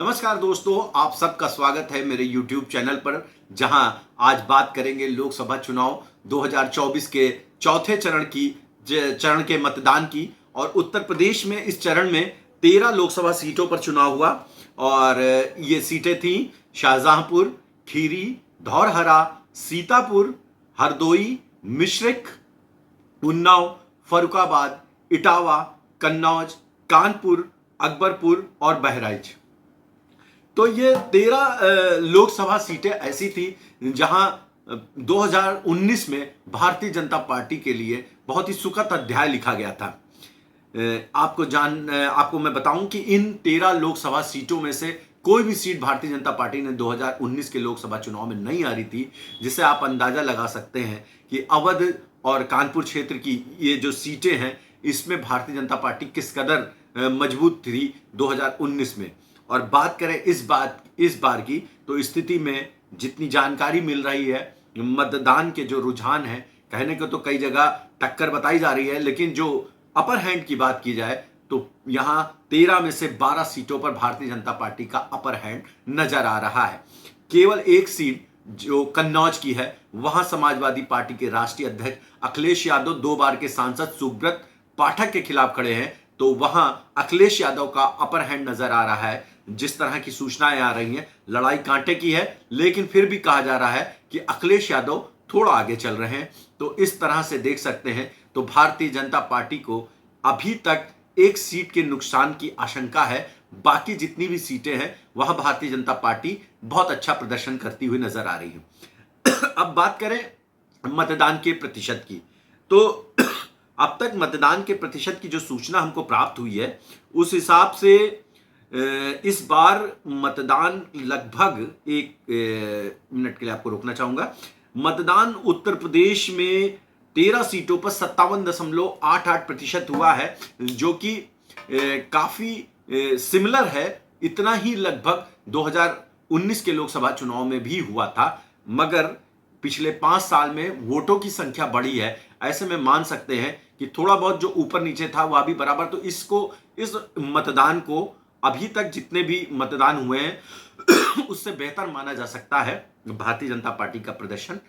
नमस्कार दोस्तों, आप सबका स्वागत है मेरे YouTube चैनल पर, जहां आज बात करेंगे लोकसभा चुनाव 2024 के चौथे चरण के मतदान की। और उत्तर प्रदेश में इस चरण में 13 लोकसभा सीटों पर चुनाव हुआ। और ये सीटें थीं शाहजहांपुर, खीरी, धौरहरा, सीतापुर, हरदोई, मिश्रिख, उन्नाव, फर्रुखाबाद, इटावा, कन्नौज, कानपुर, अकबरपुर और बहराइच। तो ये 13 लोकसभा सीटें ऐसी थी जहां 2019 में भारतीय जनता पार्टी के लिए बहुत ही सुखद अध्याय लिखा गया था। आपको मैं बताऊं कि इन 13 लोकसभा सीटों में से कोई भी सीट भारतीय जनता पार्टी ने 2019 के लोकसभा चुनाव में नहीं हारी थी, जिससे आप अंदाजा लगा सकते हैं कि अवध और कानपुर क्षेत्र की ये जो सीटें हैं, इसमें भारतीय जनता पार्टी किस कदर मजबूत थी 2019 में। और बात करें इस बार की, तो स्थिति में जितनी जानकारी मिल रही है, मतदान के जो रुझान है, कहने को तो कई जगह टक्कर बताई जा रही है, लेकिन जो अपर हैंड की बात की जाए तो यहां 13 में से 12 सीटों पर भारतीय जनता पार्टी का अपर हैंड नजर आ रहा है। केवल एक सीट जो कन्नौज की है, वहां समाजवादी पार्टी के राष्ट्रीय अध्यक्ष अखिलेश यादव 2 बार के सांसद सुब्रत पाठक के खिलाफ खड़े हैं, तो वहां अखिलेश यादव का अपर हैंड नजर आ रहा है। जिस तरह की सूचनाएं आ रही हैं, लड़ाई कांटे की है, लेकिन फिर भी कहा जा रहा है कि अखिलेश यादव थोड़ा आगे चल रहे हैं। तो इस तरह से देख सकते हैं, तो भारतीय जनता पार्टी को अभी तक एक सीट के नुकसान की आशंका है। बाकी जितनी भी सीटें हैं, वह भारतीय जनता पार्टी बहुत अच्छा प्रदर्शन करती हुई नजर आ रही है। अब बात करें मतदान के प्रतिशत की, तो अब तक मतदान के प्रतिशत की जो सूचना हमको प्राप्त हुई है, उस हिसाब से इस बार मतदान लगभग एक मिनट के लिए आपको रोकना चाहूंगा। मतदान उत्तर प्रदेश में 13 सीटों पर 57.88% हुआ है, जो कि काफी सिमिलर है। इतना ही लगभग 2019 के लोकसभा चुनाव में भी हुआ था, मगर पिछले 5 साल में वोटों की संख्या बढ़ी है। ऐसे में मान सकते हैं कि थोड़ा बहुत जो ऊपर नीचे था वह भी बराबर। तो इस मतदान को अभी तक जितने भी मतदान हुए हैं उससे बेहतर माना जा सकता है। भारतीय जनता पार्टी का प्रदर्शन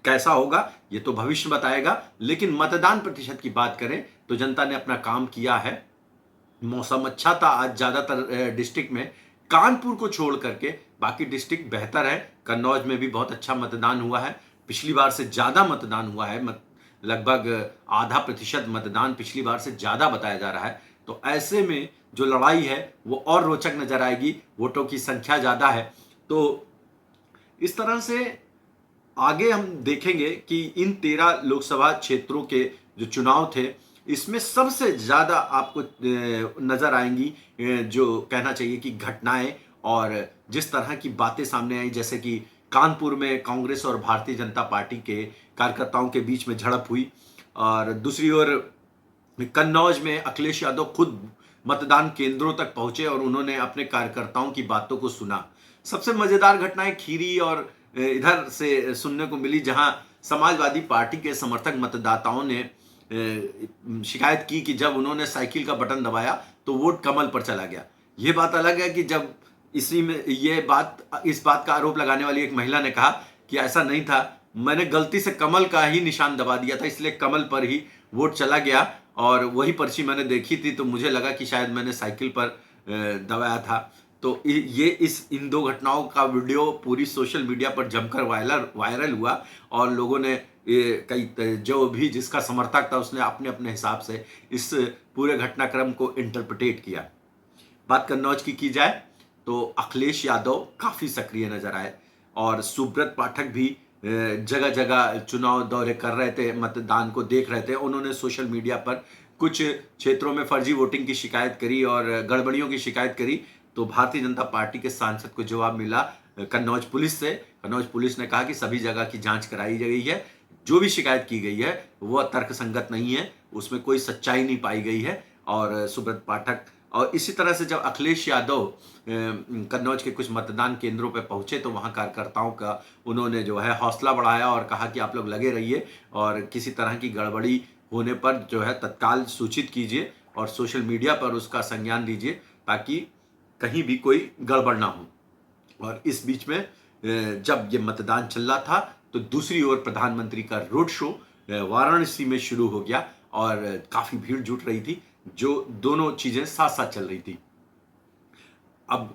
कैसा होगा ये तो भविष्य बताएगा, लेकिन मतदान प्रतिशत की बात करें तो जनता ने अपना काम किया है। मौसम अच्छा था आज ज्यादातर डिस्ट्रिक्ट में, कानपुर को छोड़ करके बाकी डिस्ट्रिक्ट बेहतर है। कन्नौज में भी बहुत अच्छा मतदान हुआ है, पिछली बार से ज्यादा मतदान हुआ है, लगभग आधा प्रतिशत मतदान पिछली बार से ज्यादा बताया जा रहा है। तो ऐसे में जो लड़ाई है वो और रोचक नजर आएगी, वोटों की संख्या ज्यादा है। तो इस तरह से आगे हम देखेंगे कि इन 13 लोकसभा क्षेत्रों के जो चुनाव थे, इसमें सबसे ज्यादा आपको नजर आएंगी जो कहना चाहिए कि घटनाएं और जिस तरह की बातें सामने आई, जैसे कि कानपुर में कांग्रेस और भारतीय जनता पार्टी के कार्यकर्ताओं के बीच में झड़प हुई, और दूसरी ओर कन्नौज में अखिलेश यादव खुद मतदान केंद्रों तक पहुंचे और उन्होंने अपने कार्यकर्ताओं की बातों को सुना। सबसे मजेदार घटनाएं खीरी और इधर से सुनने को मिली, जहां समाजवादी पार्टी के समर्थक मतदाताओं ने शिकायत की कि जब उन्होंने साइकिल का बटन दबाया तो वोट कमल पर चला गया। यह बात अलग है कि जब इस बात का आरोप लगाने वाली एक महिला ने कहा कि ऐसा नहीं था, मैंने गलती से कमल का ही निशान दबा दिया था, इसलिए कमल पर ही वोट चला गया, और वही पर्ची मैंने देखी थी तो मुझे लगा कि शायद मैंने साइकिल पर दबाया था। तो इन 2 घटनाओं का वीडियो पूरी सोशल मीडिया पर जमकर वायरल हुआ, और लोगों ने जो भी जिसका समर्थक था उसने अपने अपने हिसाब से इस पूरे घटनाक्रम को इंटरप्रिटेट किया। बात कन्नौज की जाए तो अखिलेश यादव काफी सक्रिय नजर आए, और सुब्रत पाठक भी जगह जगह चुनाव दौरे कर रहे थे, मतदान को देख रहे थे। उन्होंने सोशल मीडिया पर कुछ क्षेत्रों में फर्जी वोटिंग की शिकायत करी और गड़बड़ियों की शिकायत करी, तो भारतीय जनता पार्टी के सांसद को जवाब मिला कन्नौज पुलिस से। कन्नौज पुलिस ने कहा कि सभी जगह की जांच कराई गई है, जो भी शिकायत की गई है वह तर्कसंगत नहीं है, उसमें कोई सच्चाई नहीं पाई गई है। और सुब्रत पाठक और इसी तरह से जब अखिलेश यादव कन्नौज के कुछ मतदान केंद्रों पर पहुंचे तो वहां कार्यकर्ताओं का उन्होंने जो है हौसला बढ़ाया और कहा कि आप लोग लगे रहिए और किसी तरह की गड़बड़ी होने पर जो है तत्काल सूचित कीजिए और सोशल मीडिया पर उसका संज्ञान लीजिए, ताकि कहीं भी कोई गड़बड़ ना हो। और इस बीच में जब ये मतदान चल रहा था तो दूसरी ओर प्रधानमंत्री का रोड शो वाराणसी में शुरू हो गया और काफी भीड़ जुट रही थी, जो दोनों चीजें साथ साथ चल रही थी। अब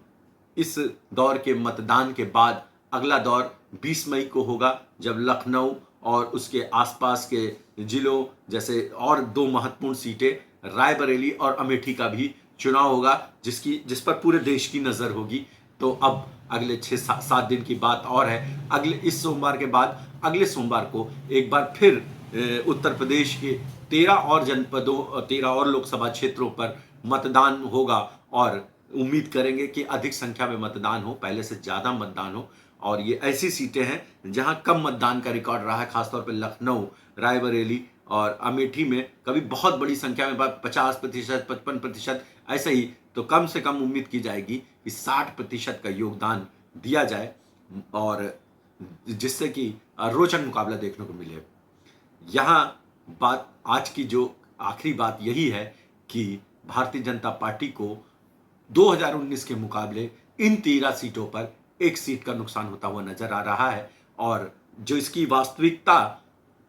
इस दौर के मतदान के बाद अगला दौर 20 मई को होगा, जब लखनऊ और उसके आसपास के जिलों जैसे और दो महत्वपूर्ण सीटें रायबरेली और अमेठी का भी चुनाव होगा, जिस पर पूरे देश की नजर होगी। तो अब अगले 6-7 दिन की बात और है। अगले इस सोमवार के बाद अगले सोमवार को एक बार फिर उत्तर प्रदेश के 13 और लोकसभा क्षेत्रों पर मतदान होगा और उम्मीद करेंगे कि अधिक संख्या में मतदान हो, पहले से ज्यादा मतदान हो। और ये ऐसी सीटें हैं जहां कम मतदान का रिकॉर्ड रहा है, खासतौर पर लखनऊ, रायबरेली और अमेठी में कभी बहुत बड़ी संख्या में 50%, 55%, ऐसे ही। तो कम से कम उम्मीद की जाएगी कि 60% का योगदान दिया जाए और जिससे कि रोचक मुकाबला देखने को मिले। यहाँ बात आज की जो आखिरी बात यही है कि भारतीय जनता पार्टी को 2019 के मुकाबले इन 13 सीटों पर एक सीट का नुकसान होता हुआ नजर आ रहा है और जो इसकी वास्तविकता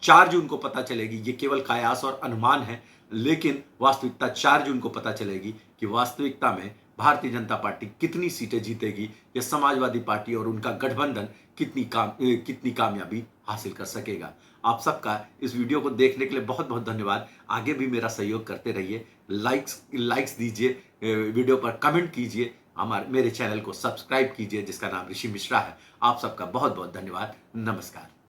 4 जून को पता चलेगी। ये केवल कयास और अनुमान है, लेकिन वास्तविकता 4 जून को पता चलेगी कि वास्तविकता में भारतीय जनता पार्टी कितनी सीटें जीतेगी या समाजवादी पार्टी और उनका गठबंधन कितनी कामयाबी हासिल कर सकेगा। आप सबका इस वीडियो को देखने के लिए बहुत बहुत धन्यवाद। आगे भी मेरा सहयोग करते रहिए, लाइक्स दीजिए, वीडियो पर कमेंट कीजिए, मेरे चैनल को सब्सक्राइब कीजिए जिसका नाम ऋषि मिश्रा है। आप सबका बहुत बहुत धन्यवाद। नमस्कार।